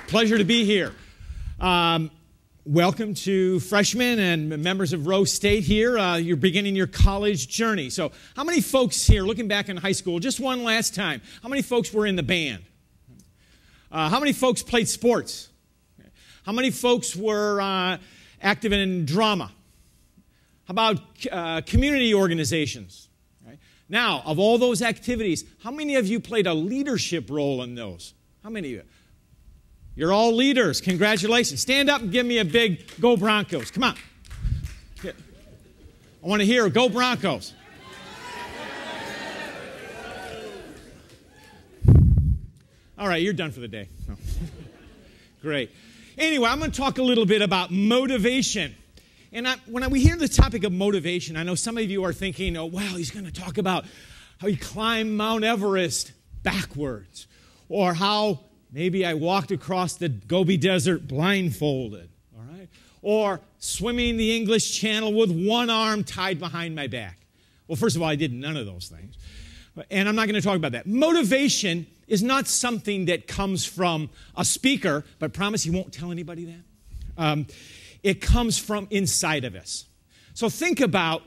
Pleasure to be here. Welcome to freshmen and members of Rose State here. You're beginning your college journey. So how many folks here, looking back in high school, just one last time, how many folks were in the band? How many folks played sports? How many folks were active in drama? How about community organizations? Right? Now, of all those activities, how many of you played a leadership role in those? How many of you? You're all leaders. Congratulations. Stand up and give me a big Go Broncos. Come on. I want to hear Go Broncos. All right, you're done for the day. No. Great. Anyway, I'm going to talk a little bit about motivation. And when we hear the topic of motivation, I know some of you are thinking, oh, wow, he's going to talk about how he climbed Mount Everest backwards, or how maybe I walked across the Gobi Desert blindfolded, all right? Or swimming the English Channel with one arm tied behind my back. Well, first of all, I did none of those things. And I'm not going to talk about that. Motivation is not something that comes from a speaker, but I promise you won't tell anybody that. It comes from inside of us. So think about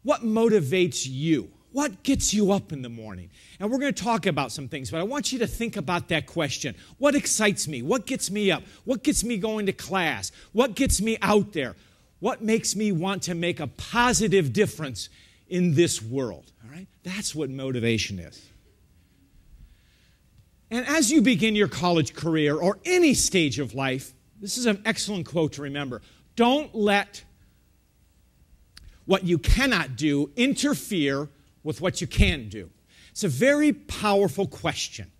what motivates you. What gets you up in the morning? And we're going to talk about some things, but I want you to think about that question. What excites me? What gets me up? What gets me going to class? What gets me out there? What makes me want to make a positive difference in this world? All right? That's what motivation is. And as you begin your college career or any stage of life, this is an excellent quote to remember. Don't let what you cannot do interfere with what you can do. It's a very powerful question,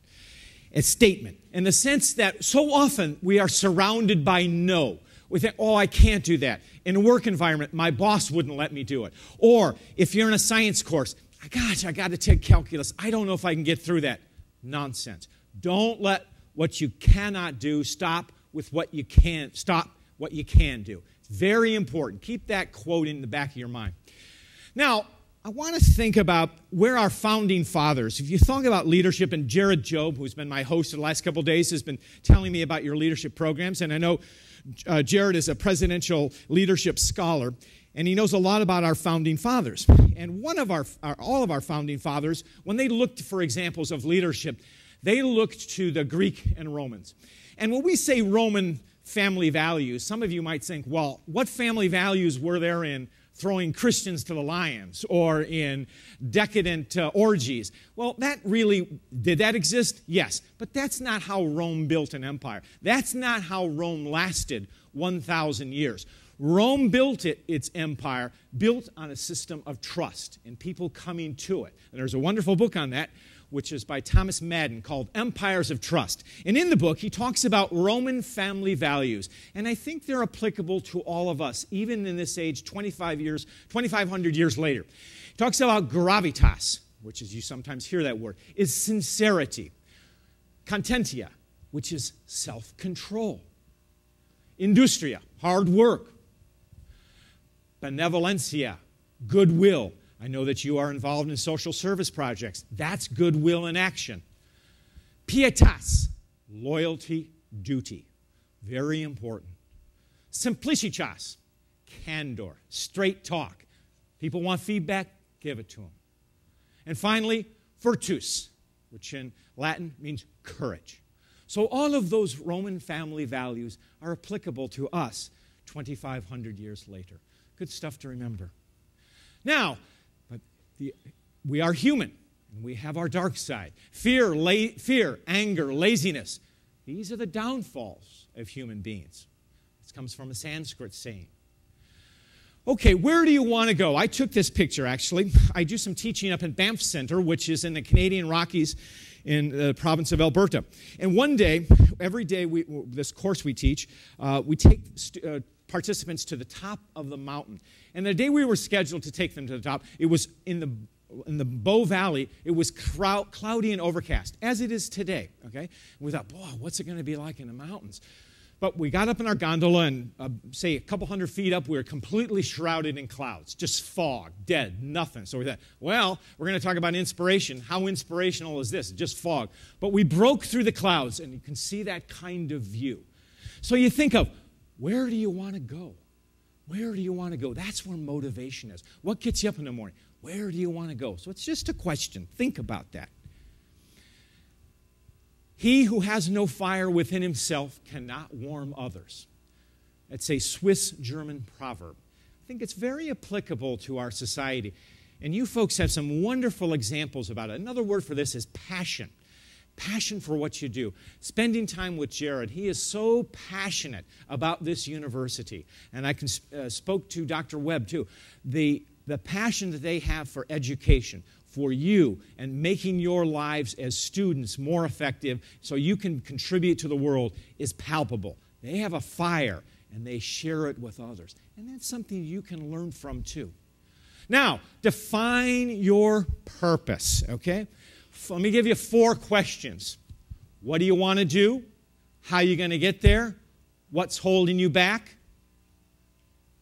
a statement, in the sense that so often we are surrounded by no. We think, oh, I can't do that. In a work environment, my boss wouldn't let me do it. Or if you're in a science course, gosh, I got to take calculus. I don't know if I can get through that. Nonsense. Don't let what you cannot do stop with what you can. Stop what you can do. It's very important. Keep that quote in the back of your mind. Now, I want to think about where our founding fathers, if you talk about leadership, and Jared Jobe, who's been my host for the last couple of days, has been telling me about your leadership programs, and I know Jared is a presidential leadership scholar, and he knows a lot about our founding fathers. And one of all of our founding fathers, when they looked for examples of leadership, they looked to the Greek and Romans. And when we say Roman family values, some of you might think, well, what family values were there in throwing Christians to the lions or in decadent orgies? Well, did that exist? Yes. But that's not how Rome built an empire. That's not how Rome lasted 1,000 years. Rome built its empire, built on a system of trust and people coming to it. And there's a wonderful book on that, which is by Thomas Madden, called Empires of Trust. And in the book, he talks about Roman family values. And I think they're applicable to all of us, even in this age, 2,500 years later. He talks about gravitas, which is, you sometimes hear that word, is sincerity. Contentia, which is self-control. Industria, hard work. Benevolencia, goodwill. I know that you are involved in social service projects. That's goodwill in action. Pietas, loyalty, duty. Very important. Simplicitas, candor, straight talk. People want feedback, give it to them. And finally, virtus, which in Latin means courage. So all of those Roman family values are applicable to us 2,500 years later. Good stuff to remember. Now, we are human, and we have our dark side. Fear, anger, laziness. These are the downfalls of human beings. This comes from a Sanskrit saying. Okay, where do you want to go? I took this picture, actually. I do some teaching up in Banff Center, which is in the Canadian Rockies in the province of Alberta. And one day, every day, this course we teach, we take participants to the top of the mountain. And the day we were scheduled to take them to the top, it was in the Bow Valley, it was cloudy and overcast, as it is today, okay? And we thought, boy, what's it going to be like in the mountains? But we got up in our gondola and, say, a couple hundred feet up, we were completely shrouded in clouds, just fog, dead, nothing. So we thought, well, we're going to talk about inspiration. How inspirational is this? Just fog. But we broke through the clouds, and you can see that kind of view. So you think of, where do you want to go? Where do you want to go? That's where motivation is. What gets you up in the morning? Where do you want to go? So it's just a question. Think about that. He who has no fire within himself cannot warm others. It's a Swiss-German proverb. I think it's very applicable to our society. And you folks have some wonderful examples about it. Another word for this is passion. Passion for what you do. Spending time with Jared, he is so passionate about this university. And I spoke to Dr. Webb, too. The passion that they have for education, for you, and making your lives as students more effective so you can contribute to the world is palpable. They have a fire, and they share it with others. And that's something you can learn from, too. Now, define your purpose, okay? Let me give you 4 questions. What do you want to do? How are you going to get there? What's holding you back?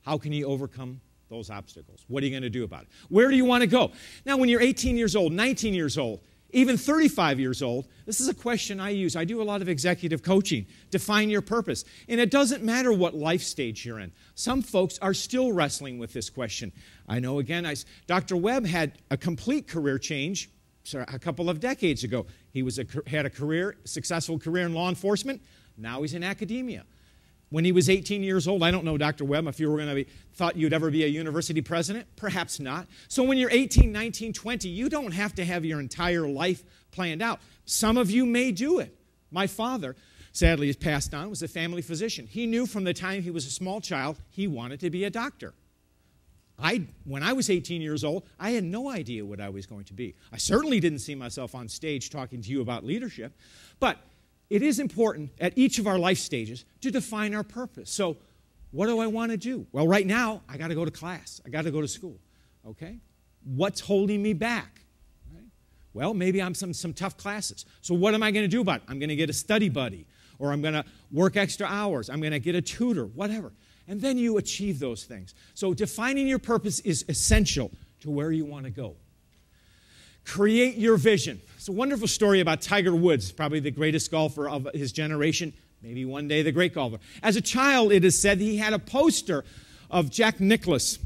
How can you overcome those obstacles? What are you going to do about it? Where do you want to go? Now, when you're 18 years old, 19 years old, even 35 years old, this is a question I use. I do a lot of executive coaching. Define your purpose. And it doesn't matter what life stage you're in. Some folks are still wrestling with this question. I know, again, Dr. Webb had a complete career change a couple of decades ago. He had a successful career in law enforcement. Now he's in academia. When he was 18 years old, I don't know, Dr. Webb, if you were going to thought you'd ever be a university president. Perhaps not. So when you're 18, 19, 20, you don't have to have your entire life planned out. Some of you may do it. My father, sadly, has passed on, was a family physician. He knew from the time he was a small child he wanted to be a doctor. When I was 18 years old, I had no idea what I was going to be. I certainly didn't see myself on stage talking to you about leadership, but it is important at each of our life stages to define our purpose. So what do I want to do? Well, right now, I got to go to class. I got to go to school, okay? What's holding me back? Right? Well, maybe I'm some tough classes. So what am I going to do about it? I'm going to get a study buddy, or I'm going to work extra hours. I'm going to get a tutor, whatever. And then you achieve those things. So defining your purpose is essential to where you want to go. Create your vision. It's a wonderful story about Tiger Woods, probably the greatest golfer of his generation, maybe one day the great golfer. As a child, it is said he had a poster of Jack Nicklaus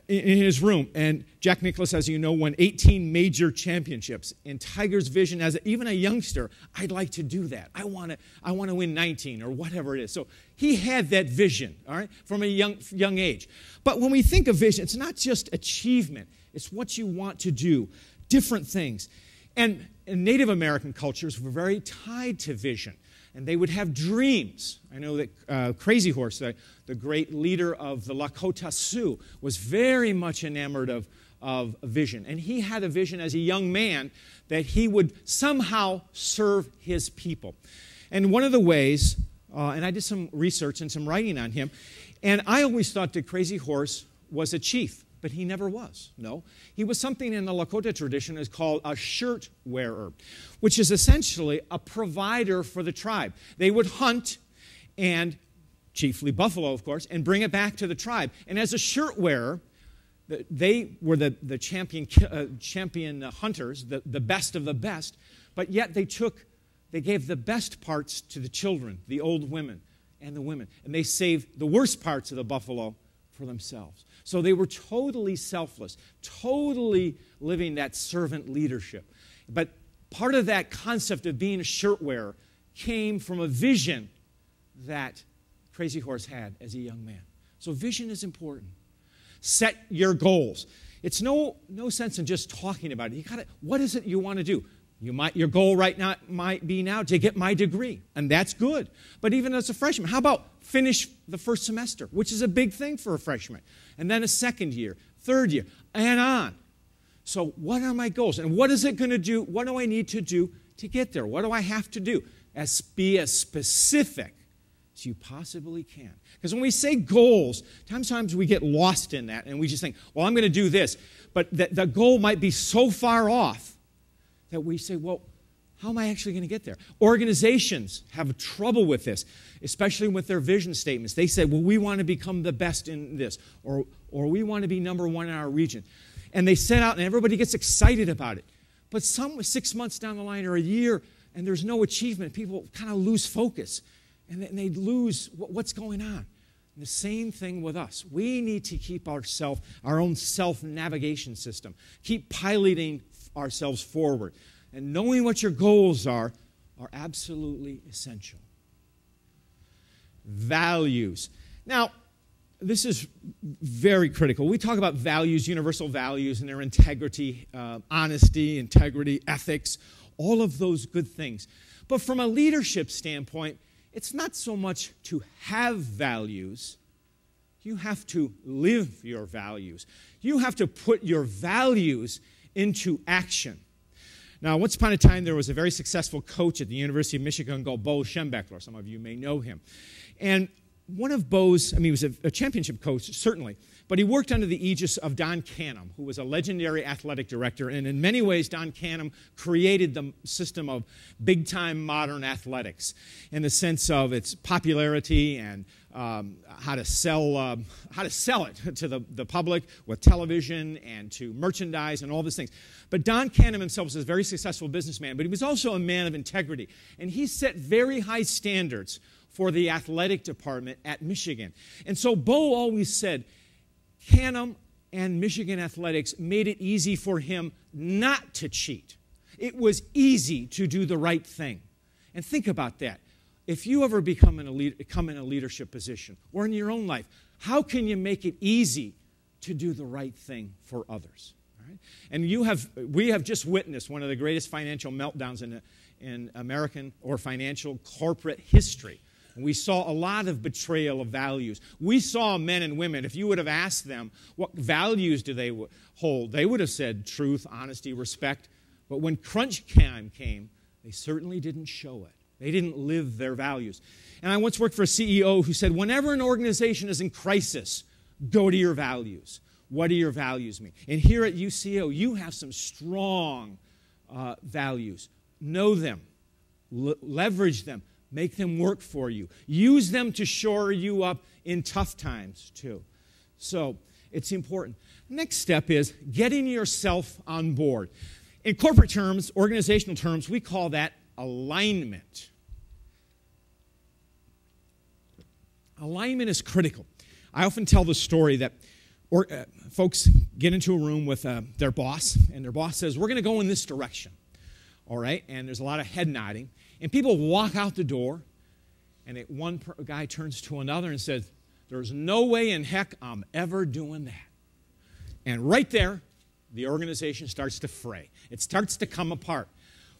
in his room. And Jack Nicklaus, as you know, won 18 major championships. And Tiger's vision, as even a youngster, I'd like to do that. I want to win 19 or whatever it is. So he had that vision, all right, from a young age. But when we think of vision, it's not just achievement. It's what you want to do, different things. And in Native American cultures were very tied to vision, and they would have dreams. I know that Crazy Horse, the great leader of the Lakota Sioux, was very much enamored of vision. And he had a vision as a young man that he would somehow serve his people. And one of the ways, and I did some research and some writing on him, and I always thought that Crazy Horse was a chief. But he never was, no. He was something in the Lakota tradition is called a shirt wearer, which is essentially a provider for the tribe. They would hunt, and chiefly buffalo, of course, and bring it back to the tribe. And as a shirt wearer, they were the champion hunters, the best of the best, but yet they gave the best parts to the children, the old women, and the women. And they saved the worst parts of the buffalo for themselves. So they were totally selfless, totally living that servant leadership. But part of that concept of being a shirt wearer came from a vision that Crazy Horse had as a young man. So vision is important. Set your goals. It's no sense in just talking about it. What is it you want to do? Your goal right now might be now to get my degree, and that's good. But even as a freshman, how about finish the first semester, which is a big thing for a freshman, and then a second year, third year, and on. So what are my goals, and what is it going to do? What do I need to do to get there? What do I have to do? Be as specific as you possibly can. Because when we say goals, sometimes we get lost in that, and we just think, well, I'm going to do this. But the goal might be so far off that we say, well, How am I actually going to get there? Organizations have trouble with this, especially with their vision statements. They say, well, we want to become the best in this, or we want to be number one in our region. And they set out, and everybody gets excited about it. But 6 months down the line or a year, and there's no achievement, people kind of lose focus, and they lose what's going on. And the same thing with us. We need to keep our own self-navigation system, keep piloting ourselves forward. And knowing what your goals are absolutely essential. Values. Now, this is very critical. We talk about values, universal values, and their integrity, honesty, integrity, ethics, all of those good things. But from a leadership standpoint, it's not so much to have values. You have to live your values. You have to put your values into action. Now, once upon a time, there was a very successful coach at the University of Michigan called Bo Schembechler. Some of you may know him. And one of Bo's, he was a championship coach, certainly, but he worked under the aegis of Don Canham, who was a legendary athletic director. And in many ways, Don Canham created the system of big-time modern athletics in the sense of its popularity and how to sell it to the public with television and to merchandise and all these things. But Don Canham himself was a very successful businessman, but he was also a man of integrity. And he set very high standards for the athletic department at Michigan. And so Bo always said, Canham and Michigan athletics made it easy for him not to cheat. It was easy to do the right thing. And think about that. If you ever come in a leadership position or in your own life, how can you make it easy to do the right thing for others? All right? And we have just witnessed one of the greatest financial meltdowns in American or financial corporate history. And we saw a lot of betrayal of values. We saw men and women, if you would have asked them what values do they hold, they would have said truth, honesty, respect. But when crunch time came, they certainly didn't show it. They didn't live their values. And I once worked for a CEO who said, whenever an organization is in crisis, go to your values. What do your values mean? And here at UCO, you have some strong values. Know them. Leverage them. Make them work for you. Use them to shore you up in tough times, too. So it's important. Next step is getting yourself on board. In corporate terms, organizational terms, we call that alignment. Alignment is critical. I often tell the story that folks get into a room with their boss, and their boss says, we're going to go in this direction. All right? And there's a lot of head nodding. And people walk out the door, and one guy turns to another and says, there's no way in heck I'm ever doing that. And right there, the organization starts to fray. It starts to come apart.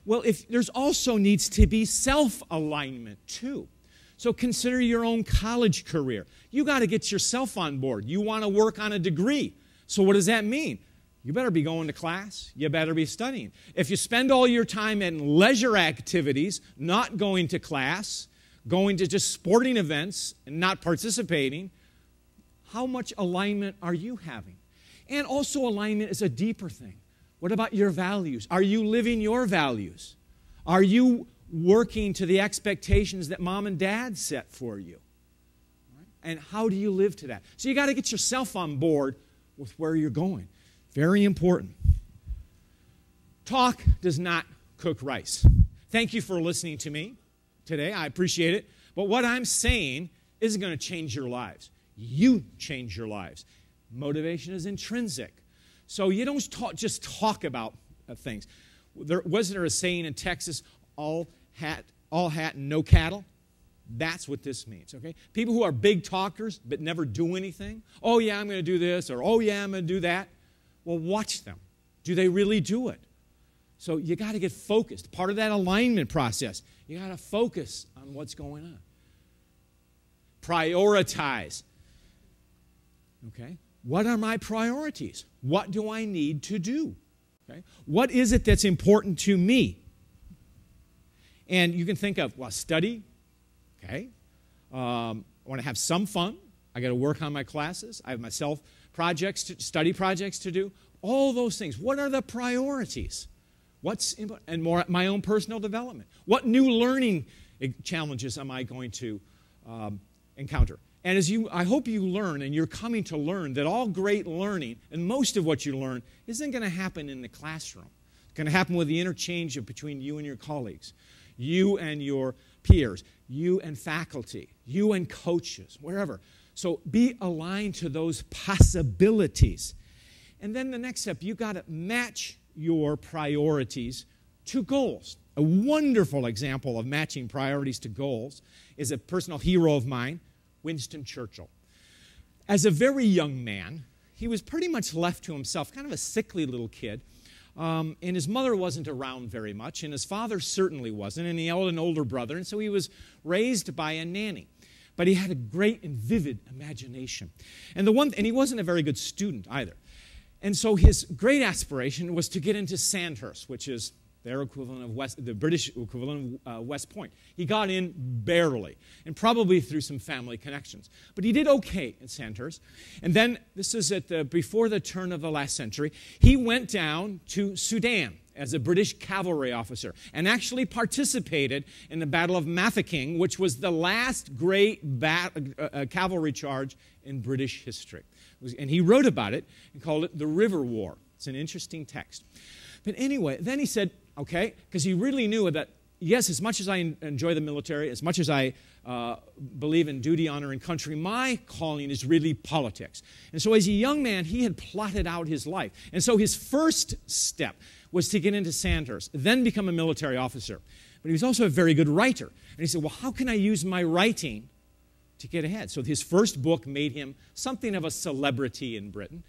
Well, there's also needs to be self-alignment, too. So consider your own college career. You got to get yourself on board. You want to work on a degree. So what does that mean? You better be going to class. You better be studying. If you spend all your time in leisure activities, not going to class, going to just sporting events and not participating, how much alignment are you having? And also alignment is a deeper thing. What about your values? Are you living your values? Are you working to the expectations that mom and dad set for you? Right? And how do you live to that? So you got to get yourself on board with where you're going. Very important. Talk does not cook rice. Thank you for listening to me today. I appreciate it. But what I'm saying isn't going to change your lives. You change your lives. Motivation is intrinsic. So you don't just talk about things. Wasn't there a saying in Texas, all hat and no cattle? That's what this means, okay? People who are big talkers but never do anything. Oh, yeah, I'm going to do this, or oh, yeah, I'm going to do that. Well, watch them. Do they really do it? So you got to get focused. Part of that alignment process, you got to focus on what's going on. Prioritize. Okay? What are my priorities? What do I need to do? Okay? What is it that's important to me? And you can think of, well, study. Okay? I want to have some fun. I got to work on my classes. I have my study projects to do. All those things. What are the priorities? And more my own personal development. What new learning challenges am I going to encounter? And I hope you learn, and you're coming to learn, that all great learning, and most of what you learn, isn't going to happen in the classroom. It's going to happen with the interchange between you and your colleagues, you and your peers, you and faculty, you and coaches, wherever. So be aligned to those possibilities. And then the next step, you've got to match your priorities to goals. A wonderful example of matching priorities to goals is a personal hero of mine, Winston Churchill. As a very young man, he was pretty much left to himself, kind of a sickly little kid. And his mother wasn't around very much, and his father certainly wasn't, and he had an older brother, and so he was raised by a nanny. But he had a great and vivid imagination. And he wasn't a very good student either. And so his great aspiration was to get into Sandhurst, which is their equivalent of the British equivalent of West Point. He got in barely, and probably through some family connections. But he did okay at Sandhurst. And then, this is before the turn of the last century, he went down to Sudan as a British cavalry officer and actually participated in the Battle of Mafeking, which was the last great cavalry charge in British history. And he wrote about it and called it the River War. It's an interesting text. But anyway, then he said, okay, because he really knew that, yes, as much as I enjoy the military, as much as I believe in duty, honor, and country, my calling is really politics. And so as a young man, he had plotted out his life. And so his first step was to get into Sandhurst, then become a military officer. But he was also a very good writer. And he said, well, how can I use my writing to get ahead? So his first book made him something of a celebrity in Britain.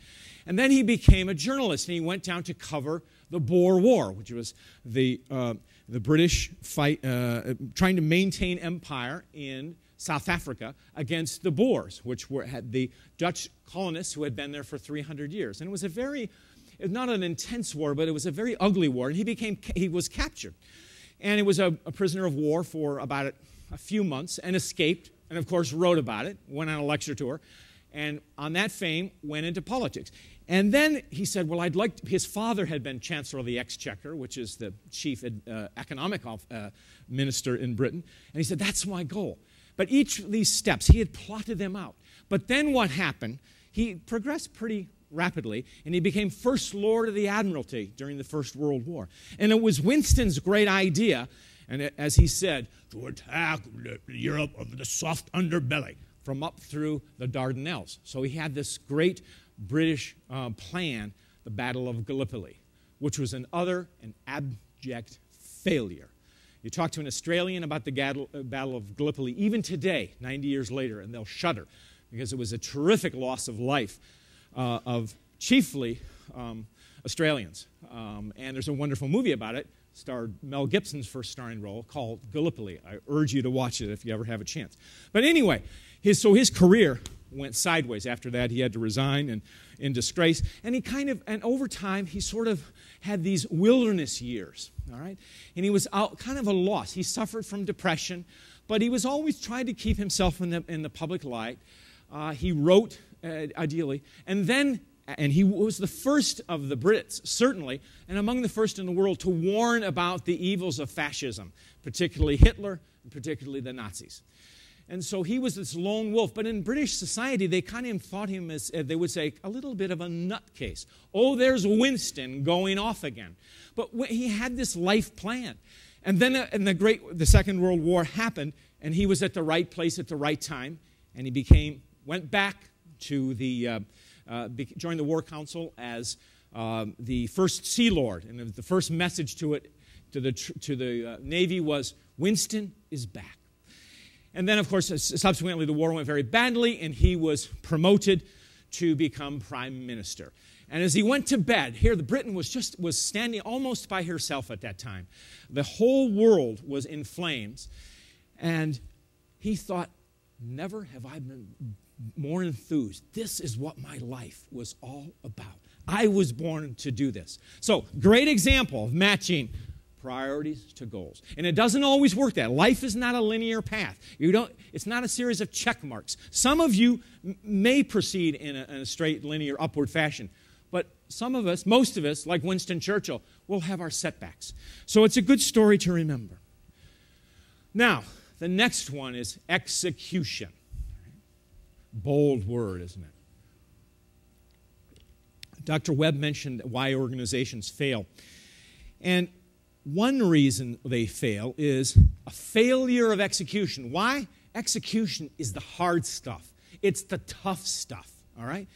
And then he became a journalist, and he went down to cover the Boer War, which was the British fight, trying to maintain empire in South Africa against the Boers, which had the Dutch colonists who had been there for 300 years. And it was not an intense war, but it was a very ugly war. And he was captured. And he was a prisoner of war for about a few months and escaped, and of course wrote about it, went on a lecture tour, and on that fame went into politics. And then he said, well, his father had been Chancellor of the Exchequer, which is the chief economic minister in Britain. And he said, that's my goal. But each of these steps, he had plotted them out. But then what happened, he progressed pretty rapidly, and he became First Lord of the Admiralty during the First World War. And it was Winston's great idea, and as he said, to attack Europe of the soft underbelly from up through the Dardanelles. So he had this great British plan, the Battle of Gallipoli, which was an utter and abject failure. You talk to an Australian about the Battle of Gallipoli, even today, 90 years later, and they'll shudder because it was a terrific loss of life of chiefly Australians. And there's a wonderful movie about it, starred Mel Gibson's first starring role, called Gallipoli. I urge you to watch it if you ever have a chance. But anyway, his career went sideways. After that, he had to resign and in disgrace. And and over time, he sort of had these wilderness years, all right? And he was out, kind of a loss. He suffered from depression, but he was always trying to keep himself in the public light. He wrote, ideally, and he was the first of the Brits, certainly, and among the first in the world to warn about the evils of fascism, particularly Hitler and particularly the Nazis. And so he was this lone wolf. But in British society, they kind of thought him as, they would say, a little bit of a nutcase. Oh, there's Winston going off again. But he had this life plan. And then the Second World War happened, and he was at the right place at the right time, and he went back to joined the War Council as the first Sea Lord. And the first message to the Navy was, Winston is back. And then, of course, subsequently, the war went very badly, and he was promoted to become prime minister. And as he went to bed, here, Britain was standing almost by herself at that time. The whole world was in flames, and he thought, never have I been more enthused. This is what my life was all about. I was born to do this. So, great example of matching priorities to goals. And it doesn't always work that. Life is not a linear path. It's not a series of check marks. Some of you may proceed in a straight, linear, upward fashion. But some of us, most of us, like Winston Churchill, we'll have our setbacks. So it's a good story to remember. Now, the next one is execution. Bold word, isn't it? Dr. Webb mentioned why organizations fail. And one reason they fail is a failure of execution. Why? Execution is the hard stuff. It's the tough stuff, all right?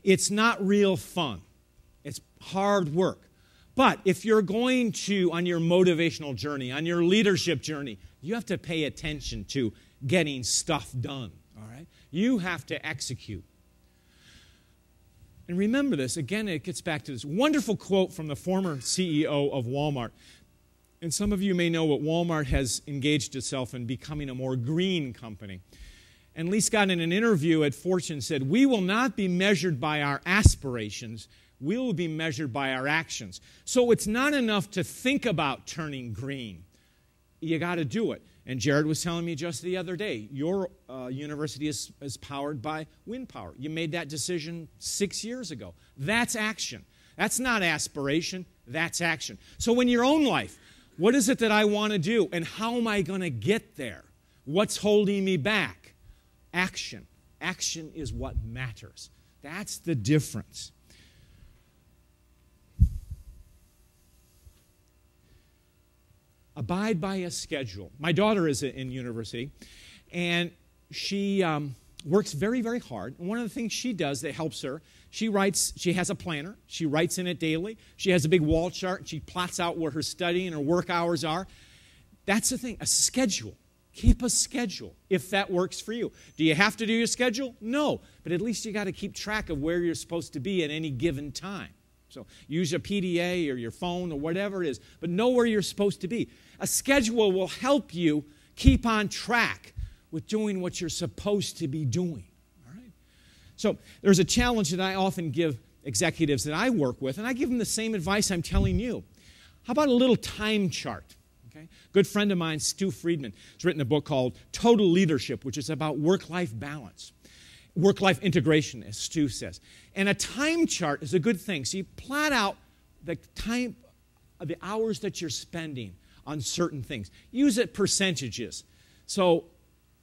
It's not real fun. It's hard work. But if you're going to, on your motivational journey, on your leadership journey, you have to pay attention to getting stuff done, all right? You have to execute. And remember this, again, it gets back to this wonderful quote from the former CEO of Walmart. And some of you may know what Walmart has engaged itself in becoming a more green company. And Lee Scott, in an interview at Fortune, said, "We will not be measured by our aspirations. We will be measured by our actions." So it's not enough to think about turning green. You got to do it. And Jared was telling me just the other day, your university is powered by wind power. You made that decision 6 years ago. That's action. That's not aspiration. That's action. So in your own life, what is it that I want to do? And how am I going to get there? What's holding me back? Action. Action is what matters. That's the difference. Abide by a schedule. My daughter is in university, and she works very, very hard. And one of the things she does that helps her, she has a planner. She writes in it daily. She has a big wall chart, and she plots out where her study and her work hours are. That's the thing, a schedule. Keep a schedule if that works for you. Do you have to do your schedule? No, but at least you got to keep track of where you're supposed to be at any given time. So use a PDA or your phone or whatever it is, but know where you're supposed to be. A schedule will help you keep on track with doing what you're supposed to be doing. All right? So there's a challenge that I often give executives that I work with, and I give them the same advice I'm telling you. How about a little time chart? Okay? Good friend of mine, Stu Friedman, has written a book called Total Leadership, which is about work-life balance. Work-life integration, as Stu says. And a time chart is a good thing. So you plot out the time, the hours that you're spending on certain things. Use it percentages. So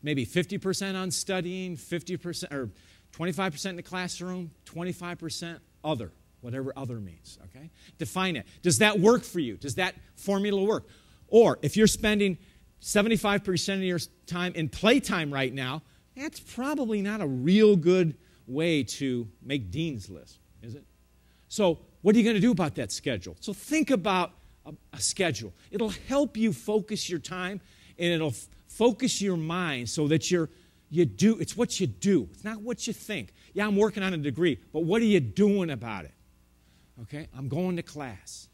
maybe 50% on studying, 50% or 25% in the classroom, 25% other, whatever other means, okay? Define it. Does that work for you? Does that formula work? Or if you're spending 75% of your time in playtime right now, that's probably not a real good way to make Dean's List, is it? So what are you going to do about that schedule? So think about a schedule. It'll help you focus your time, and it'll focus your mind so that it's what you do. It's not what you think. Yeah, I'm working on a degree, but what are you doing about it? Okay, I'm going to class.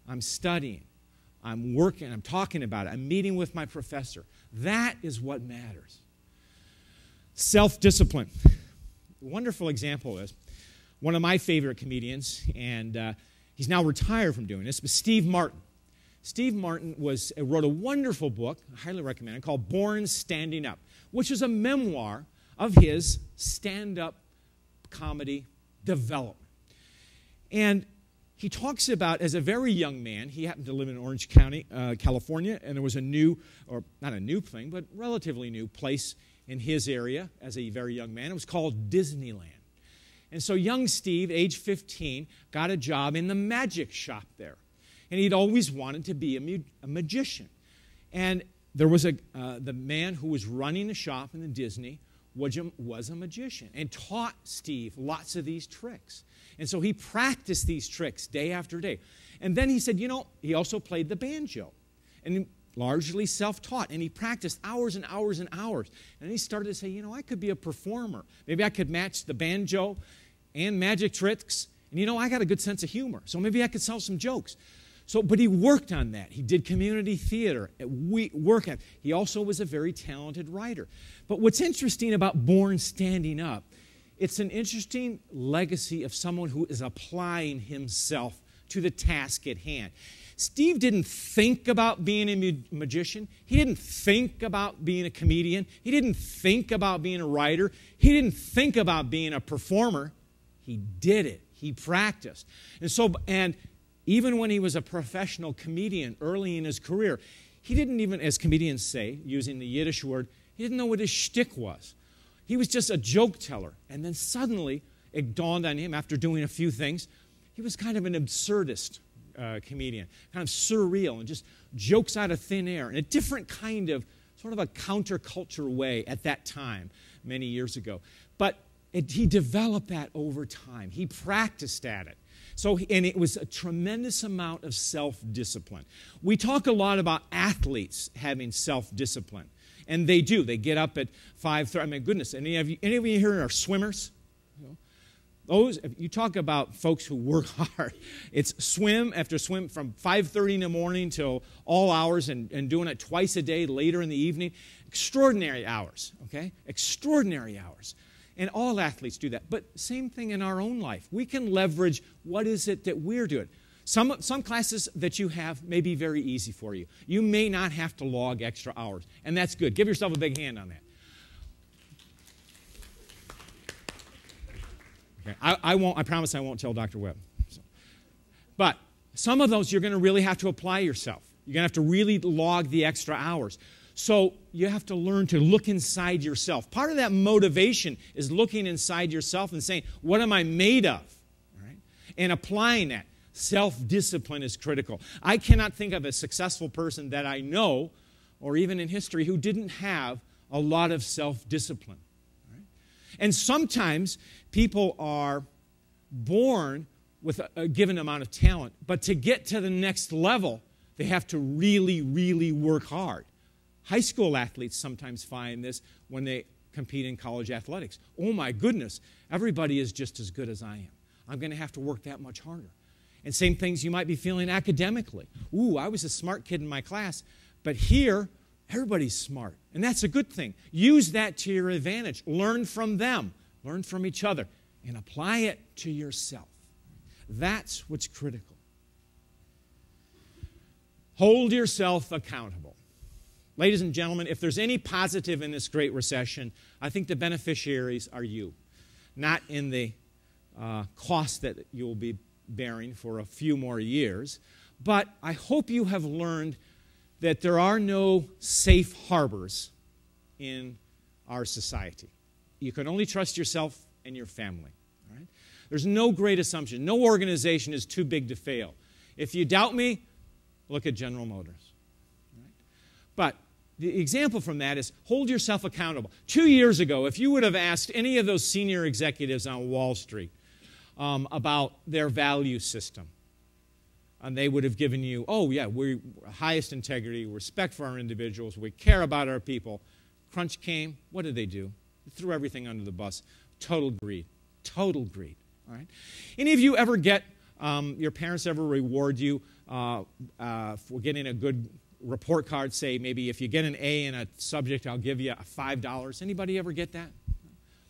I'm studying. I'm working. I'm talking about it. I'm meeting with my professor. That is what matters. Self-discipline. A wonderful example is one of my favorite comedians, and he's now retired from doing this, but Steve Martin. Steve Martin wrote a wonderful book, I highly recommend it, called Born Standing Up, which is a memoir of his stand-up comedy development. And he talks about, as a very young man, he happened to live in Orange County, California, and there was a new, or not a new thing, but relatively new place in his area as a very young man. It was called Disneyland. And so young Steve, age 15, got a job in the magic shop there. And he'd always wanted to be a magician. And there was the man who was running the shop in the Disney was a magician and taught Steve lots of these tricks. And so he practiced these tricks day after day. And then he said, he also played the banjo. And largely self-taught, and he practiced hours and hours and hours. And he started to say, I could be a performer. Maybe I could match the banjo and magic tricks, and I got a good sense of humor, so maybe I could tell some jokes. But he worked on that. He did community theater, He also was a very talented writer. But what's interesting about Born Standing Up, it's an interesting legacy of someone who is applying himself to the task at hand. Steve didn't think about being a magician. He didn't think about being a comedian. He didn't think about being a writer. He didn't think about being a performer. He did it. He practiced. And even when he was a professional comedian early in his career, he didn't even, as comedians say, using the Yiddish word, he didn't know what his shtick was. He was just a joke teller. And then suddenly it dawned on him after doing a few things, he was kind of an absurdist comedian, kind of surreal and just jokes out of thin air in a different kind of, sort of a counterculture way at that time, many years ago. But he developed that over time. He practiced at it. And it was a tremendous amount of self-discipline. We talk a lot about athletes having self-discipline. And they do. They get up at 5:30. I mean, goodness, any of you here are swimmers? You talk about folks who work hard. It's swim after swim from 5:30 in the morning till all hours and doing it twice a day later in the evening. Extraordinary hours, okay? Extraordinary hours. And all athletes do that. But same thing in our own life. We can leverage what is it that we're doing. Some classes that you have may be very easy for you. You may not have to log extra hours, and that's good. Give yourself a big hand on that. Okay. I promise I won't tell Dr. Webb. But some of those you're going to really have to apply yourself. You're going to have to really log the extra hours. So you have to learn to look inside yourself. Part of that motivation is looking inside yourself and saying, what am I made of? All right? And applying that. Self-discipline is critical. I cannot think of a successful person that I know, or even in history, who didn't have a lot of self-discipline. Right? And sometimes people are born with a given amount of talent, but to get to the next level, they have to really, really work hard. High school athletes sometimes find this when they compete in college athletics. Oh my goodness, everybody is just as good as I am. I'm going to have to work that much harder. And same things you might be feeling academically. Ooh, I was a smart kid in my class, but here, everybody's smart. And that's a good thing. Use that to your advantage. Learn from them. Learn from each other. And apply it to yourself. That's what's critical. Hold yourself accountable. Ladies and gentlemen, if there's any positive in this great recession, I think the beneficiaries are you. Not in the cost that you'll be bearing for a few more years, but I hope you have learned that there are no safe harbors in our society. You can only trust yourself and your family. Right? There's no great assumption. No organization is too big to fail. If you doubt me, look at General Motors. Right? But the example from that is hold yourself accountable. 2 years ago, if you would have asked any of those senior executives on Wall Street about their value system, and they would have given you, oh yeah, we're highest integrity, respect for our individuals, we care about our people. Crunch came, what did they do? They threw everything under the bus. Total greed. Total greed. All right? Any of you ever get, your parents ever reward you for getting a good report card, say maybe if you get an A in a subject, I'll give you $5. Anybody ever get that?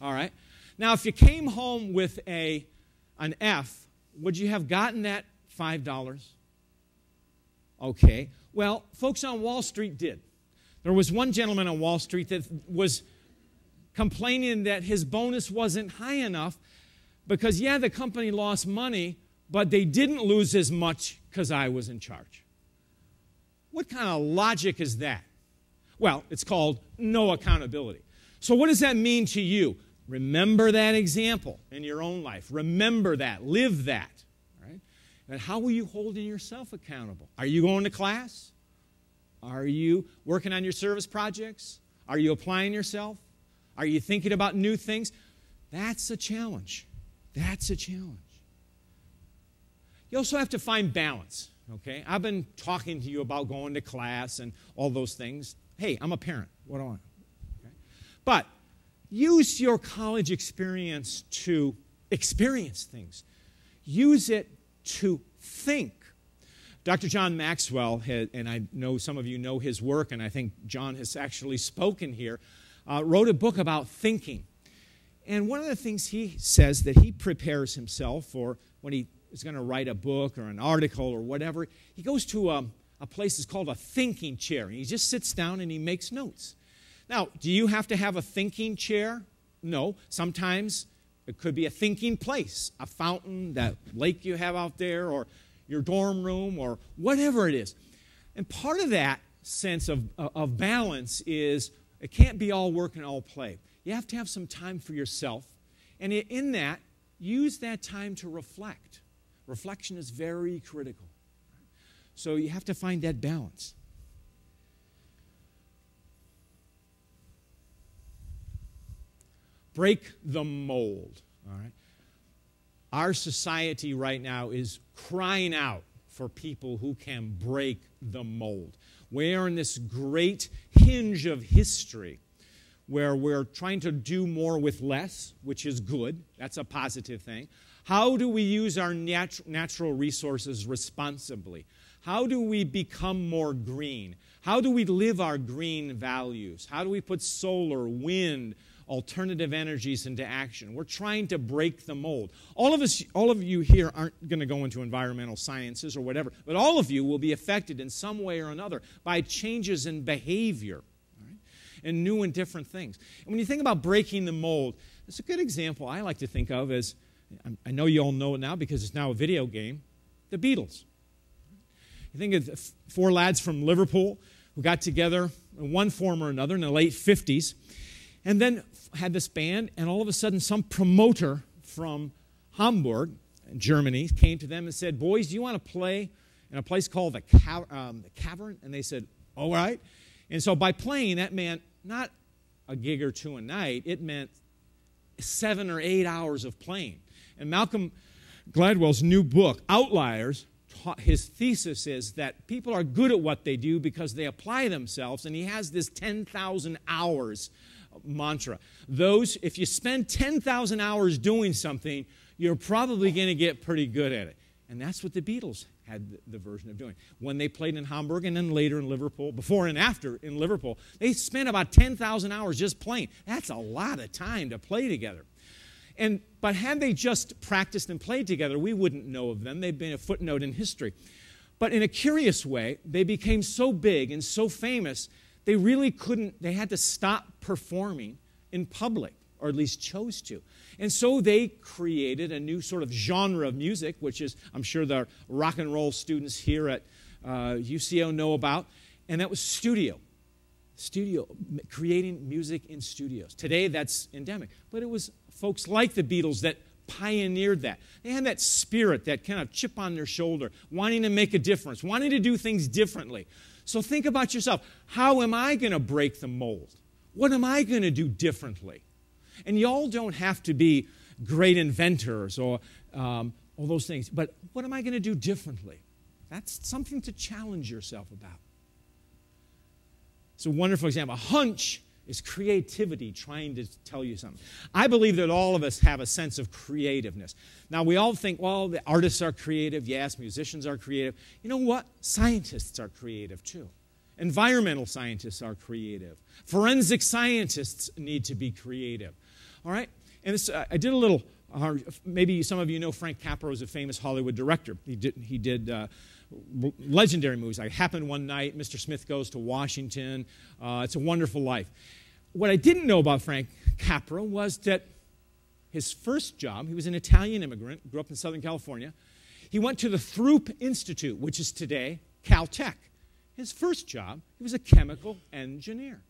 All right. Now, if you came home with an F, would you have gotten that $5? Okay. Well, folks on Wall Street did. There was one gentleman on Wall Street that was complaining that his bonus wasn't high enough because, yeah, the company lost money, but they didn't lose as much because I was in charge. What kind of logic is that? Well, it's called no accountability. So what does that mean to you? Remember that example in your own life. Remember that. Live that. Right? And how are you holding yourself accountable? Are you going to class? Are you working on your service projects? Are you applying yourself? Are you thinking about new things? That's a challenge. That's a challenge. You also have to find balance. Okay, I've been talking to you about going to class and all those things. Hey, I'm a parent. What do I want? Okay. But use your college experience to experience things. Use it to think. Dr. John Maxwell, and I know some of you know his work, and I think John has actually spoken here, wrote a book about thinking. And one of the things he says that he prepares himself for when he is going to write a book or an article or whatever, he goes to a place that's called a thinking chair. And he just sits down and he makes notes. Now, do you have to have a thinking chair? No. Sometimes it could be a thinking place, a fountain, that lake you have out there, or your dorm room or whatever it is. And part of that sense of balance is it can't be all work and all play. You have to have some time for yourself. And in that, use that time to reflect. Reflection is very critical. So you have to find that balance. Break the mold. All right? Our society right now is crying out for people who can break the mold. We are in this great hinge of history where we're trying to do more with less, which is good. That's a positive thing. How do we use our natural resources responsibly? How do we become more green? How do we live our green values? How do we put solar, wind, alternative energies into action? We're trying to break the mold. All of you here aren't going to go into environmental sciences or whatever, but all of you will be affected in some way or another by changes in behavior, right? And new and different things. And when you think about breaking the mold, it's a good example I like to think of as, I know you all know it now because it's now a video game, the Beatles. You think of 4 lads from Liverpool who got together in one form or another in the late 50s, and then had this band, and all of a sudden some promoter from Hamburg, Germany, came to them and said, boys, do you want to play in a place called the Cavern? And they said, all right. And so by playing, that meant not a gig or two a night, it meant 7 or 8 hours of playing. And Malcolm Gladwell's new book, Outliers, his thesis is that people are good at what they do because they apply themselves, and he has this 10,000 hours mantra. If you spend 10,000 hours doing something, you're probably going to get pretty good at it. And that's what the Beatles had the version of doing. When they played in Hamburg and then later in Liverpool, before and after in Liverpool, they spent about 10,000 hours just playing. That's a lot of time to play together. But had they just practiced and played together, we wouldn't know of them. They've been a footnote in history. But in a curious way, they became so big and so famous, they really couldn't, they had to stop performing in public, or at least chose to. And so they created a new sort of genre of music, which is, I'm sure the rock and roll students here at UCO know about, and that was studio, creating music in studios. Today, that's endemic. But it was folks like the Beatles that pioneered that. They had that spirit, that kind of chip on their shoulder, wanting to make a difference, wanting to do things differently. So think about yourself. How am I going to break the mold? What am I going to do differently? And y'all don't have to be great inventors or all those things, but what am I going to do differently? That's something to challenge yourself about. It's a wonderful example. A hunch is creativity trying to tell you something. I believe that all of us have a sense of creativeness. Now, we all think, well, the artists are creative. Yes, musicians are creative. You know what? Scientists are creative, too. Environmental scientists are creative. Forensic scientists need to be creative. All right? And this, I did a little, maybe some of you know Frank Capra is a famous Hollywood director. He did legendary movies like Happened One Night, Mr. Smith Goes to Washington. It's a Wonderful Life. What I didn't know about Frank Capra was that his first job, he was an Italian immigrant, grew up in Southern California. He went to the Throop Institute, which is today Caltech. His first job, he was a chemical engineer.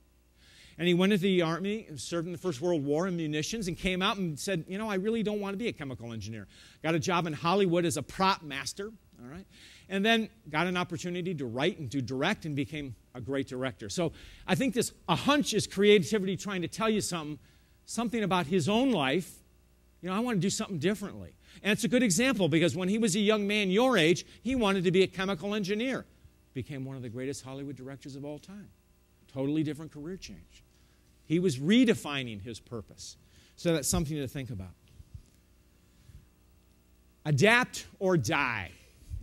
And he went into the Army and served in the First World War in munitions and came out and said, you know, I really don't want to be a chemical engineer. Got a job in Hollywood as a prop master, all right? And then got an opportunity to write and to direct and became a great director. So I think a hunch is creativity trying to tell you something about his own life. You know, I want to do something differently. And it's a good example because when he was a young man your age, he wanted to be a chemical engineer. Became one of the greatest Hollywood directors of all time. Totally different career change. He was redefining his purpose. So that's something to think about. Adapt or die.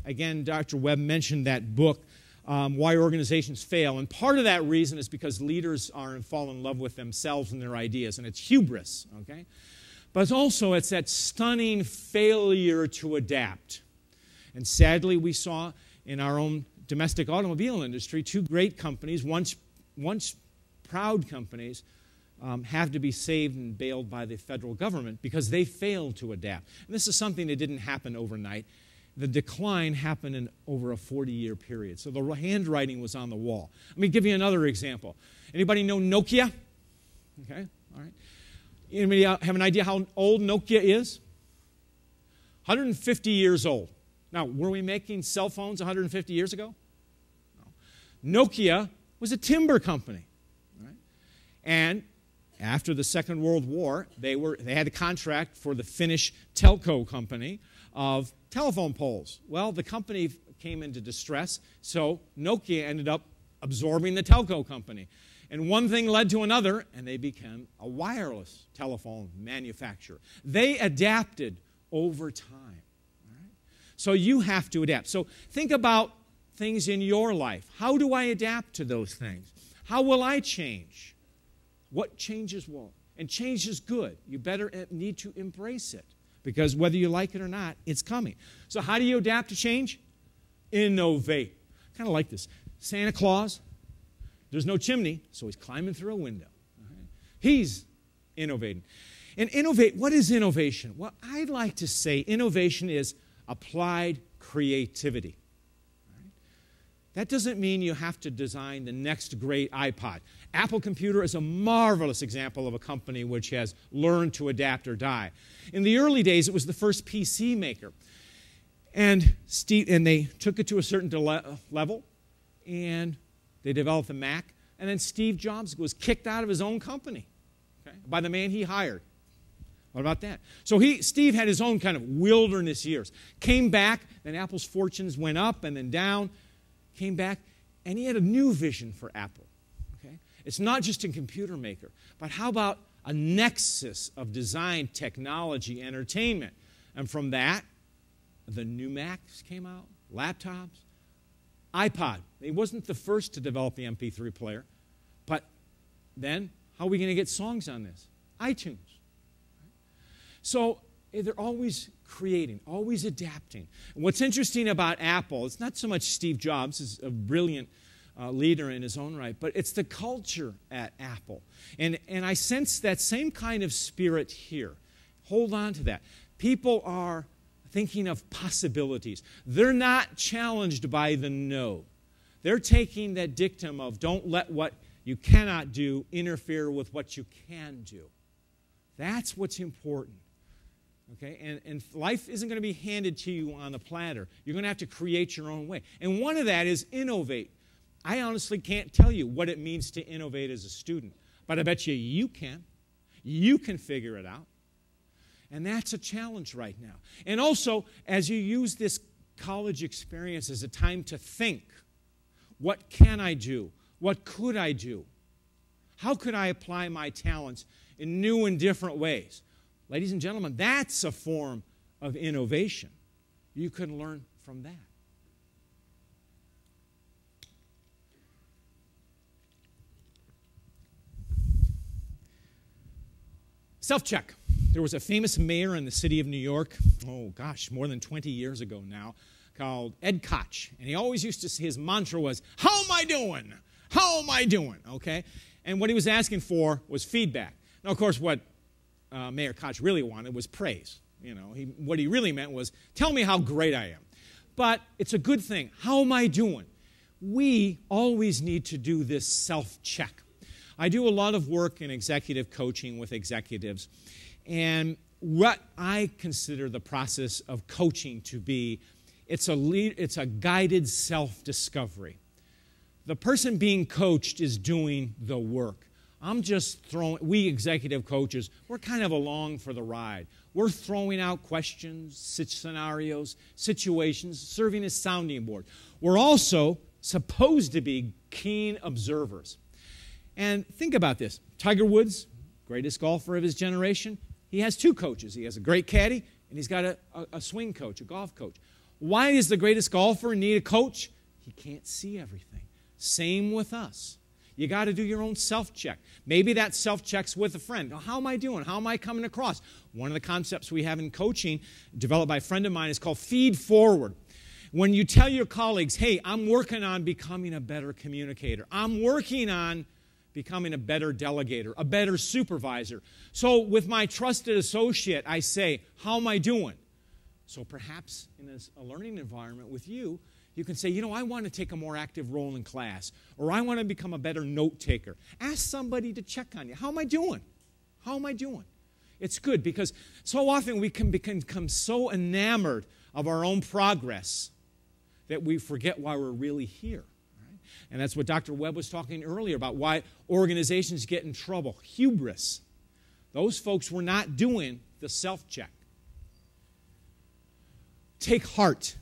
Again, Dr. Webb mentioned that book, Why Organizations Fail. And part of that reason is because leaders fall in love with themselves and their ideas. And it's hubris, okay? But it's that stunning failure to adapt. And sadly, we saw in our own domestic automobile industry, 2 great companies, once proud companies, have to be saved and bailed by the federal government because they failed to adapt. And this is something that didn't happen overnight. the decline happened in over a 40-year period. So the handwriting was on the wall. Let me give you another example. Anybody know Nokia? Okay, all right. Anybody have an idea how old Nokia is? 150 years old. Now, were we making cell phones 150 years ago? No. Nokia was a timber company. Right? And after the Second World War, they had a contract for the Finnish telco company of telephone poles. Well, the company came into distress, so Nokia ended up absorbing the telco company. And one thing led to another, and they became a wireless telephone manufacturer. They adapted over time. Right? So you have to adapt. So think about things in your life. How do I adapt to those things? How will I change? What changes will? And change is good. You better need to embrace it, because whether you like it or not, it's coming. So how do you adapt to change? Innovate. Kind of like this. Santa Claus, there's no chimney, so he's climbing through a window. Right? He's innovating. And innovate, what is innovation? Well, I'd like to say innovation is applied creativity. Right? That doesn't mean you have to design the next great iPod. Apple Computer is a marvelous example of a company which has learned to adapt or die. In the early days, it was the first PC maker. And they took it to a certain level, and they developed the Mac. And then Steve Jobs was kicked out of his own company, okay, by the man he hired. What about that? So Steve had his own kind of wilderness years. Came back, then Apple's fortunes went up and then down. Came back, and he had a new vision for Apple. Okay? It's not just a computer maker, but how about a nexus of design, technology, entertainment? And from that, the new Macs came out, laptops, iPod. He wasn't the first to develop the MP3 player, but then how are we going to get songs on this? iTunes. So they're always creating, always adapting. And what's interesting about Apple, it's not so much Steve Jobs is a brilliant leader in his own right, but it's the culture at Apple. And I sense that same kind of spirit here. Hold on to that. People are thinking of possibilities. They're not challenged by the no. They're taking that dictum of don't let what you cannot do interfere with what you can do. That's what's important. Okay? And life isn't going to be handed to you on a platter. You're going to have to create your own way. And one of that is innovate. I honestly can't tell you what it means to innovate as a student, but I bet you can. You can figure it out. And that's a challenge right now. And also, as you use this college experience as a time to think, what can I do? What could I do? How could I apply my talents in new and different ways? Ladies and gentlemen, that's a form of innovation. You can learn from that. Self-check. There was a famous mayor in the city of New York, oh gosh, more than 20 years ago now, called Ed Koch. And he always used to say, his mantra was, how am I doing? How am I doing? Okay? And what he was asking for was feedback. Now, of course, what Mayor Koch really wanted was praise. You know, what he really meant was, tell me how great I am. But it's a good thing. How am I doing? We always need to do this self-check. I do a lot of work in executive coaching with executives. And what I consider the process of coaching to be, it's a guided self-discovery. The person being coached is doing the work. We executive coaches, we're kind of along for the ride. We're throwing out questions, scenarios, situations, serving as sounding board. We're also supposed to be keen observers. And think about this. Tiger Woods, greatest golfer of his generation, he has two coaches. He has a great caddy, and he's got a swing coach, a golf coach. Why does the greatest golfer need a coach? He can't see everything. Same with us. You got to do your own self-check. Maybe that self-check's with a friend. Now, how am I doing? How am I coming across? One of the concepts we have in coaching, developed by a friend of mine, is called feed forward. When you tell your colleagues, hey, I'm working on becoming a better communicator. I'm working on becoming a better delegator, a better supervisor. So with my trusted associate, I say, how am I doing? So perhaps in a learning environment with you, you can say, you know, I want to take a more active role in class, or I want to become a better note taker. Ask somebody to check on you. How am I doing? How am I doing? It's good because so often we can become so enamored of our own progress that we forget why we're really here. Right? And that's what Dr. Webb was talking earlier about, why organizations get in trouble. Hubris. Those folks were not doing the self-check. Take heart.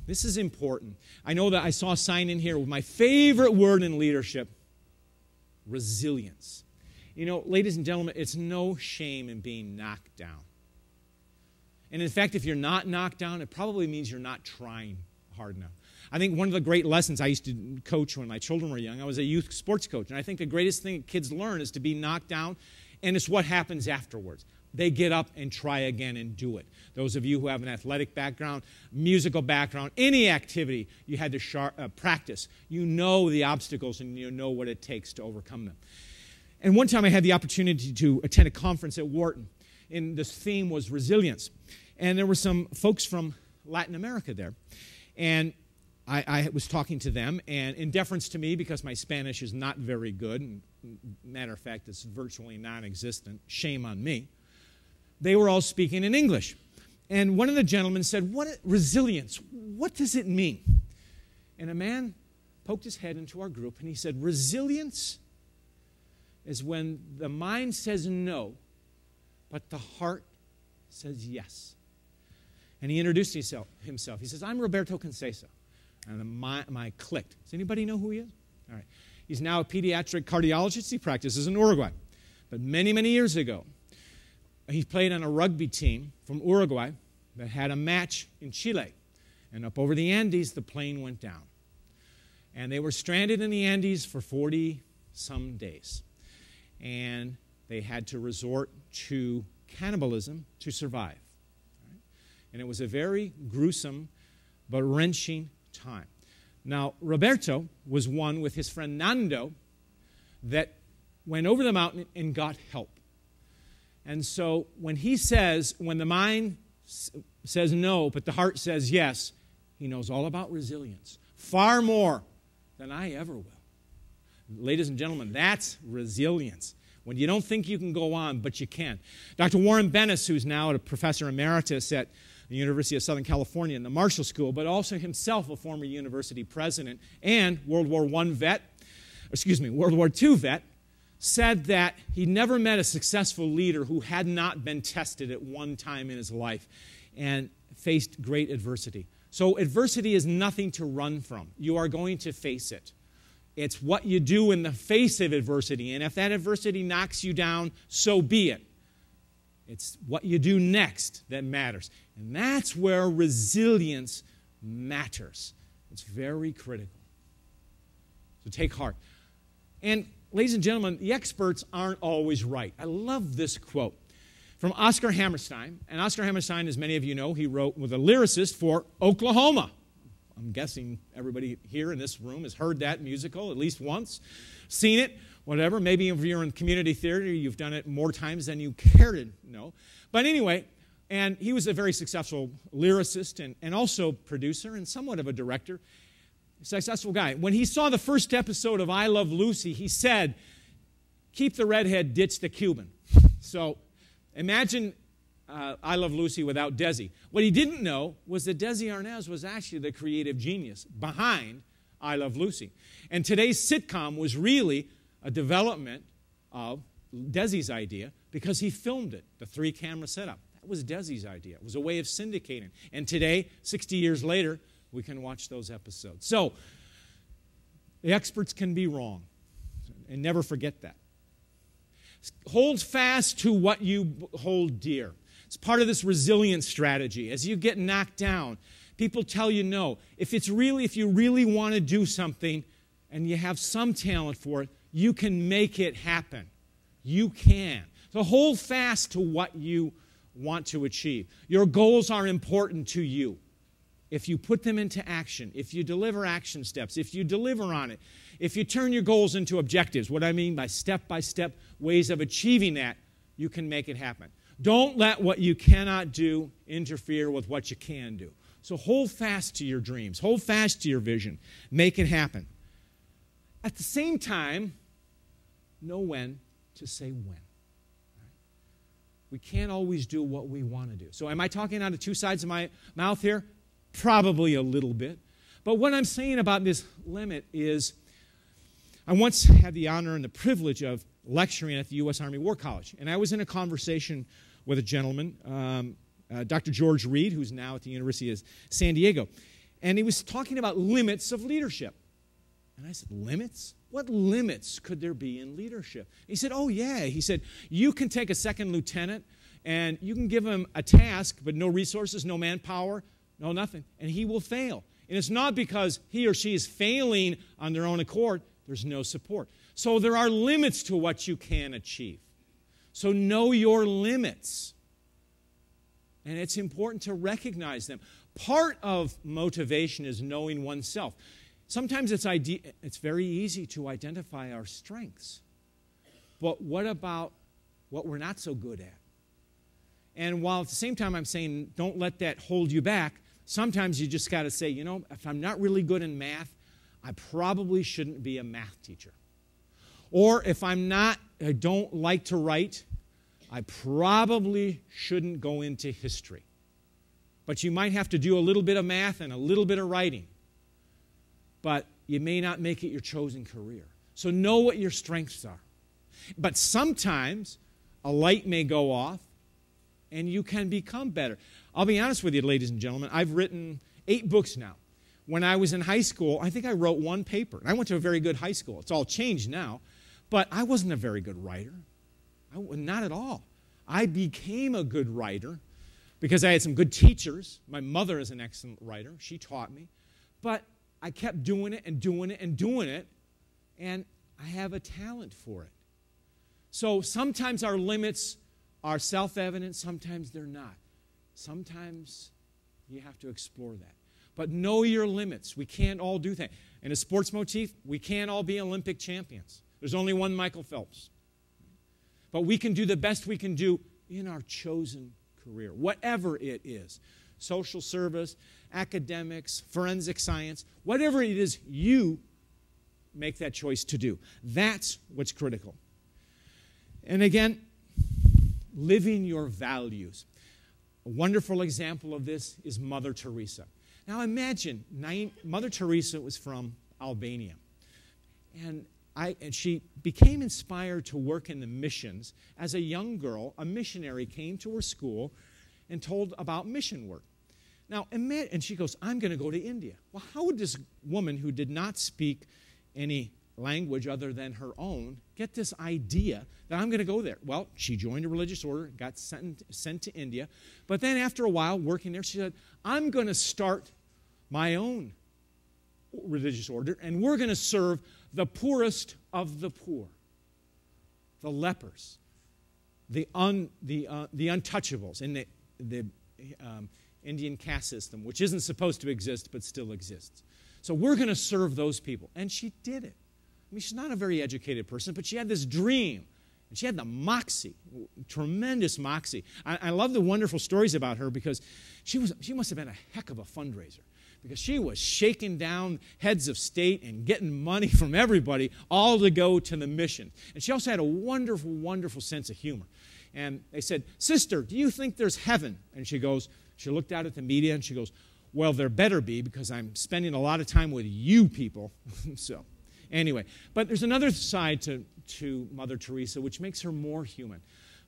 This is important. I know that I saw a sign in here with my favorite word in leadership, resilience. You know, ladies and gentlemen, it's no shame in being knocked down. And in fact, if you're not knocked down, it probably means you're not trying hard enough. I think one of the great lessons I used to coach when my children were young, I was a youth sports coach, and I think the greatest thing kids learn is to be knocked down, and it's what happens afterwards. They get up and try again and do it. Those of you who have an athletic background, musical background, any activity you had to practice, you know the obstacles and you know what it takes to overcome them. And one time I had the opportunity to attend a conference at Wharton, and this theme was resilience. And there were some folks from Latin America there. And I was talking to them, and in deference to me, because my Spanish is not very good, and matter of fact, it's virtually non-existent, shame on me, they were all speaking in English. And one of the gentlemen said, resilience, what does it mean? And a man poked his head into our group, and he said, resilience is when the mind says no, but the heart says yes. And he introduced himself. He says, I'm Roberto Concesa. And my clicked. Does anybody know who he is? All right. He's now a pediatric cardiologist. He practices in Uruguay. But many, many years ago, he played on a rugby team from Uruguay that had a match in Chile. And up over the Andes, the plane went down. And they were stranded in the Andes for 40-some days. And they had to resort to cannibalism to survive. Right? And it was a very gruesome but wrenching time. Now, Roberto was one with his friend Nando that went over the mountain and got help. And so when he says, when the mind says no, but the heart says yes, he knows all about resilience. Far more than I ever will. Ladies and gentlemen, that's resilience. When you don't think you can go on, but you can. Dr. Warren Bennis, who's now a professor emeritus at the University of Southern California in the Marshall School, but also himself a former university president and World War II vet, said that he never met a successful leader who had not been tested at one time in his life and faced great adversity. So adversity is nothing to run from. You are going to face it. It's what you do in the face of adversity. And if that adversity knocks you down, so be it. It's what you do next that matters. And that's where resilience matters. It's very critical. So take heart. And ladies and gentlemen, the experts aren't always right. I love this quote from Oscar Hammerstein. And Oscar Hammerstein, as many of you know, he was a lyricist for Oklahoma. I'm guessing everybody here in this room has heard that musical at least once, seen it, whatever. Maybe if you're in community theater, you've done it more times than you care to know. But anyway, and he was a very successful lyricist and also producer and somewhat of a director. Successful guy. When he saw the first episode of I Love Lucy, he said, keep the redhead, ditch the Cuban. So imagine I Love Lucy without Desi. What he didn't know was that Desi Arnaz was actually the creative genius behind I Love Lucy. And today's sitcom was really a development of Desi's idea because he filmed it, the 3-camera setup. That was Desi's idea. It was a way of syndicating. And today, 60 years later, we can watch those episodes. So, the experts can be wrong. And never forget that. Hold fast to what you hold dear. It's part of this resilience strategy. As you get knocked down, people tell you no. If you really want to do something and you have some talent for it, you can make it happen. You can. So hold fast to what you want to achieve. Your goals are important to you. If you put them into action, if you deliver action steps, if you deliver on it, if you turn your goals into objectives, what I mean by step-by-step ways of achieving that, you can make it happen. Don't let what you cannot do interfere with what you can do. So hold fast to your dreams. Hold fast to your vision. Make it happen. At the same time, know when to say when. We can't always do what we want to do. So am I talking out of two sides of my mouth here? Probably a little bit. But what I'm saying about this limit is I once had the honor and the privilege of lecturing at the U.S. Army War College. And I was in a conversation with a gentleman, Dr. George Reed, who's now at the University of San Diego. And he was talking about limits of leadership. And I said, limits? What limits could there be in leadership? He said, oh, yeah. He said, you can take a second lieutenant and you can give him a task, but no resources, no manpower, no nothing, and he will fail. And it's not because he or she is failing on their own accord. There's no support. So there are limits to what you can achieve. So know your limits. And it's important to recognize them. Part of motivation is knowing oneself. Sometimes it's very easy to identify our strengths. But what about what we're not so good at? And while at the same time I'm saying don't let that hold you back, sometimes you just got to say, you know, if I'm not really good in math, I probably shouldn't be a math teacher. Or if I don't like to write, I probably shouldn't go into history. But you might have to do a little bit of math and a little bit of writing. But you may not make it your chosen career. So know what your strengths are. But sometimes a light may go off and you can become better. I'll be honest with you, ladies and gentlemen, I've written 8 books now. When I was in high school, I think I wrote 1 paper. I went to a very good high school. It's all changed now. But I wasn't a very good writer. Not at all. I became a good writer because I had some good teachers. My mother is an excellent writer. She taught me. But I kept doing it and doing it and doing it, and I have a talent for it. So sometimes our limits are self-evident, sometimes they're not. Sometimes you have to explore that. But know your limits. We can't all do things. In a sports motif, we can't all be Olympic champions. There's only one Michael Phelps. But we can do the best we can do in our chosen career, whatever it is. Social service, academics, forensic science, whatever it is you make that choice to do. That's what's critical. And again, living your values. A wonderful example of this is Mother Teresa. Now imagine, Mother Teresa was from Albania. And she became inspired to work in the missions. As a young girl, a missionary came to her school and told about mission work. Now, and she goes, I'm going to go to India. Well, how would this woman who did not speak any language other than her own get this idea that I'm going to go there? Well, she joined a religious order, got sent to India. But then after a while working there, she said, I'm going to start my own religious order, and we're going to serve the poorest of the poor, the lepers, the untouchables in the Indian caste system, which isn't supposed to exist but still exists. So we're going to serve those people. And she did it. I mean, she's not a very educated person, but she had this dream. And she had the moxie, tremendous moxie. I love the wonderful stories about her because she must have been a heck of a fundraiser, because she was shaking down heads of state and getting money from everybody, all to go to the mission. And she also had a wonderful, wonderful sense of humor. And they said, sister, do you think there's heaven? And she looked out at the media and she goes, well, there better be, because I'm spending a lot of time with you people. So anyway, but there's another side to Mother Teresa which makes her more human.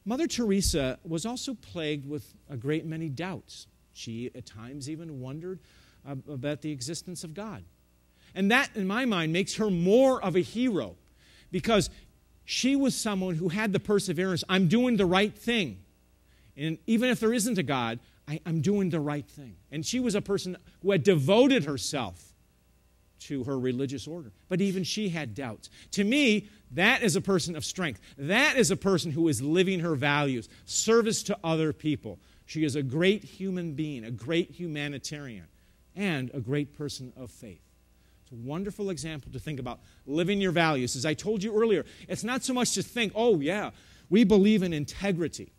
Mother Teresa was also plagued with a great many doubts. She at times even wondered about the existence of God. And that, in my mind, makes her more of a hero, because she was someone who had the perseverance. I'm doing the right thing. And even if there isn't a God, I'm doing the right thing. And she was a person who had devoted herself to her religious order. But even she had doubts. To me, that is a person of strength. That is a person who is living her values, service to other people. She is a great human being, a great humanitarian, and a great person of faith. It's a wonderful example to think about living your values. As I told you earlier, it's not so much to think, oh yeah, we believe in integrity.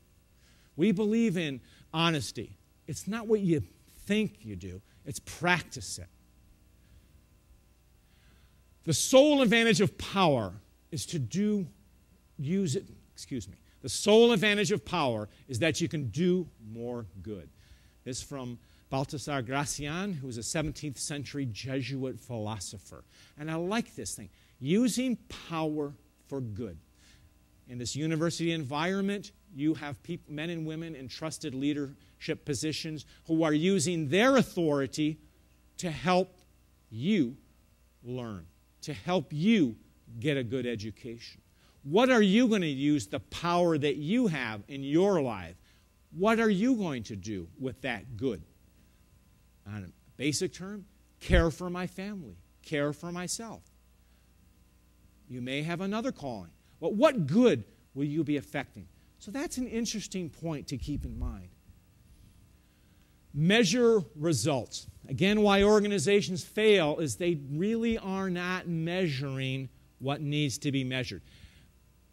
We believe in honesty. It's not what you think you do. It's practice it. The sole advantage of power is to use it. The sole advantage of power is that you can do more good. This is from Baltasar Gracian, who was a 17th century Jesuit philosopher. And I like this thing. Using power for good. In this university environment, you have people, men and women in trusted leadership positions who are using their authority to help you learn, to help you get a good education. What are you going to use the power that you have in your life? What are you going to do with that good? On a basic term, care for my family, care for myself. You may have another calling. But what good will you be affecting? So that's an interesting point to keep in mind. Measure results. Again, why organizations fail is they really are not measuring what needs to be measured.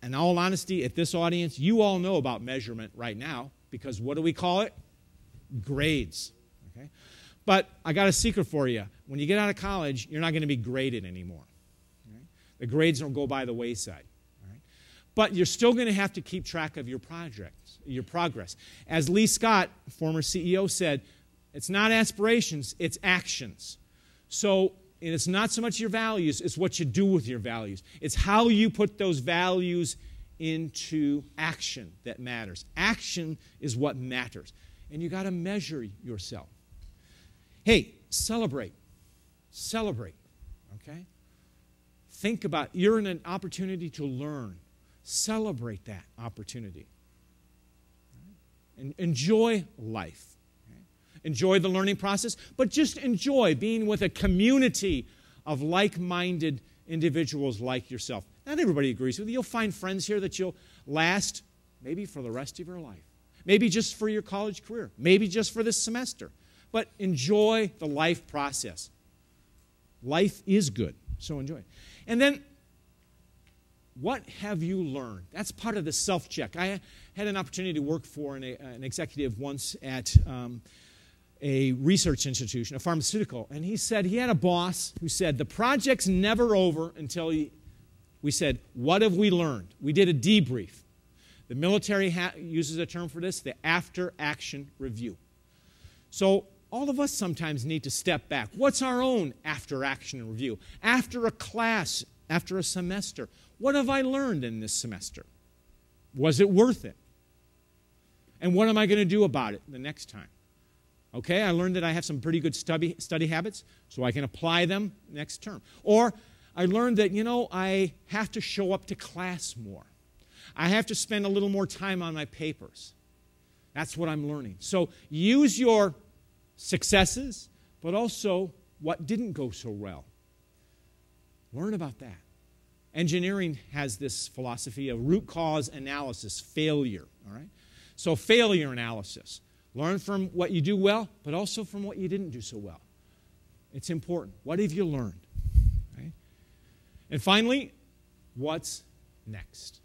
In all honesty, at this audience, you all know about measurement right now because what do we call it? Grades. Okay? But I got a secret for you. When you get out of college, you're not going to be graded anymore. Right? The grades don't go by the wayside. Right? But you're still going to have to keep track of your projects, your progress. As Lee Scott, former CEO, said, it's not aspirations, it's actions. So it's not so much your values, it's what you do with your values. It's how you put those values into action that matters. Action is what matters. And you got to measure yourself. Hey, celebrate. Celebrate, okay? Think about, you're in an opportunity to learn. Celebrate that opportunity. And enjoy life. Okay? Enjoy the learning process, but just enjoy being with a community of like-minded individuals like yourself. Not everybody agrees with you. You'll find friends here that you'll last maybe for the rest of your life. Maybe just for your college career. Maybe just for this semester. But enjoy the life process. Life is good, so enjoy it. And then, what have you learned? That's part of the self-check. I had an opportunity to work for an executive once at a research institution, a pharmaceutical, and he said he had a boss who said, the project's never over until we said, what have we learned? We did a debrief. The military uses a term for this, the after-action review. So all of us sometimes need to step back. What's our own after-action review? After a class, after a semester, what have I learned in this semester? Was it worth it? And what am I going to do about it the next time? Okay, I learned that I have some pretty good study habits, so I can apply them next term. Or I learned that, I have to show up to class more. I have to spend a little more time on my papers. That's what I'm learning. So use your successes, but also what didn't go so well. Learn about that. Engineering has this philosophy of root cause analysis, failure. All right? So failure analysis. Learn from what you do well, but also from what you didn't do so well. It's important. What have you learned? Right? And finally, what's next?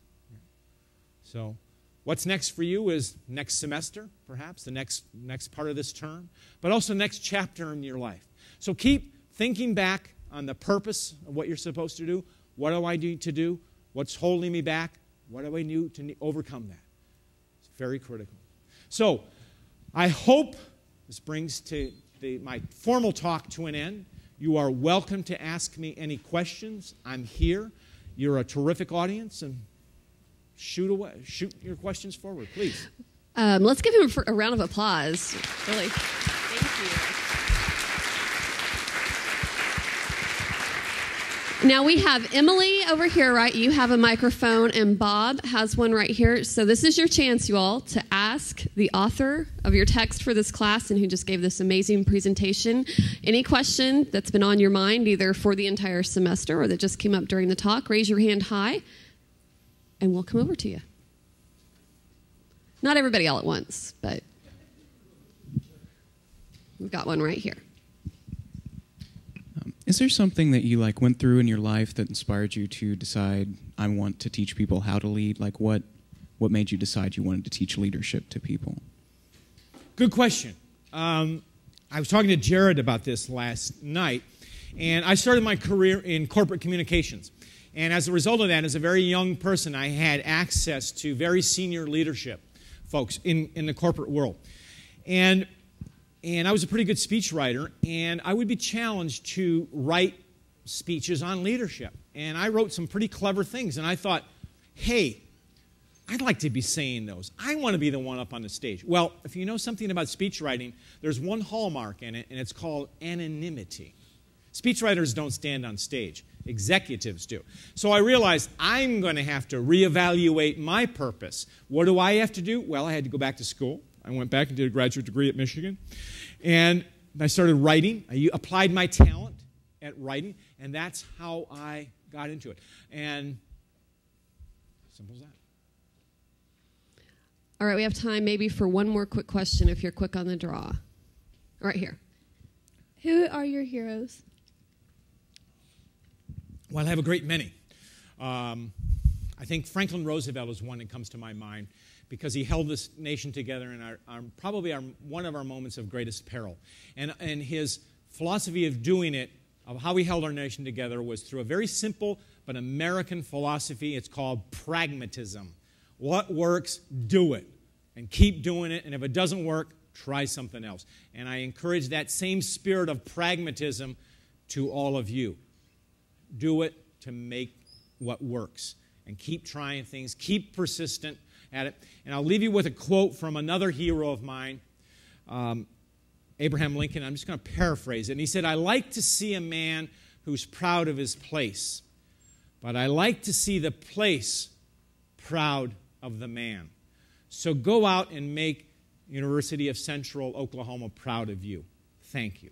So what's next for you is next semester, perhaps, the next part of this term, but also next chapter in your life. So keep thinking back on the purpose of what you're supposed to do. What do I need to do? What's holding me back? What do I do to overcome that? It's very critical. So I hope this brings my formal talk to an end. You are welcome to ask me any questions. I'm here. You're a terrific audience, and shoot your questions forward, please. Let's give him a round of applause. Really, thank you. Now we have Emily over here, right? You have a microphone, and Bob has one right here. So this is your chance, you all, to ask the author of your text for this class and who just gave this amazing presentation any question that's been on your mind, either for the entire semester or that just came up during the talk. Raise your hand high, and we'll come over to you. Not everybody all at once, but we've got one right here. Is there something that you went through in your life that inspired you to decide, I want to teach people how to lead? What what made you decide you wanted to teach leadership to people? Good question. I was talking to Jared about this last night, and I started my career in corporate communications. And as a result of that, as a very young person, I had access to very senior leadership folks in the corporate world. And I was a pretty good speechwriter, and I would be challenged to write speeches on leadership. And I wrote some pretty clever things, and I thought, hey, I'd like to be saying those. I want to be the one up on the stage. Well, if you know something about speech writing, there's one hallmark in it, and it's called anonymity. Speechwriters don't stand on stage. Executives do. So I realized I'm going to have to reevaluate my purpose. What do I have to do? Well, I had to go back to school. I went back and did a graduate degree at Michigan. And I started writing. I applied my talent at writing, and that's how I got into it. And simple as that. All right, we have time maybe for one more quick question if you're quick on the draw. Right here. Who are your heroes? Well, I have a great many. I think Franklin Roosevelt is one that comes to my mind because he held this nation together in probably one of our moments of greatest peril. And his philosophy of doing it, of how he held our nation together, was through a very simple but American philosophy. It's called pragmatism. What works, do it. And keep doing it. And if it doesn't work, try something else. And I encourage that same spirit of pragmatism to all of you. Do it to make what works. And keep trying things. Keep persistent at it. And I'll leave you with a quote from another hero of mine, Abraham Lincoln. I'm just going to paraphrase it. And he said, I like to see a man who's proud of his place, but I like to see the place proud of the man. So go out and make University of Central Oklahoma proud of you. Thank you.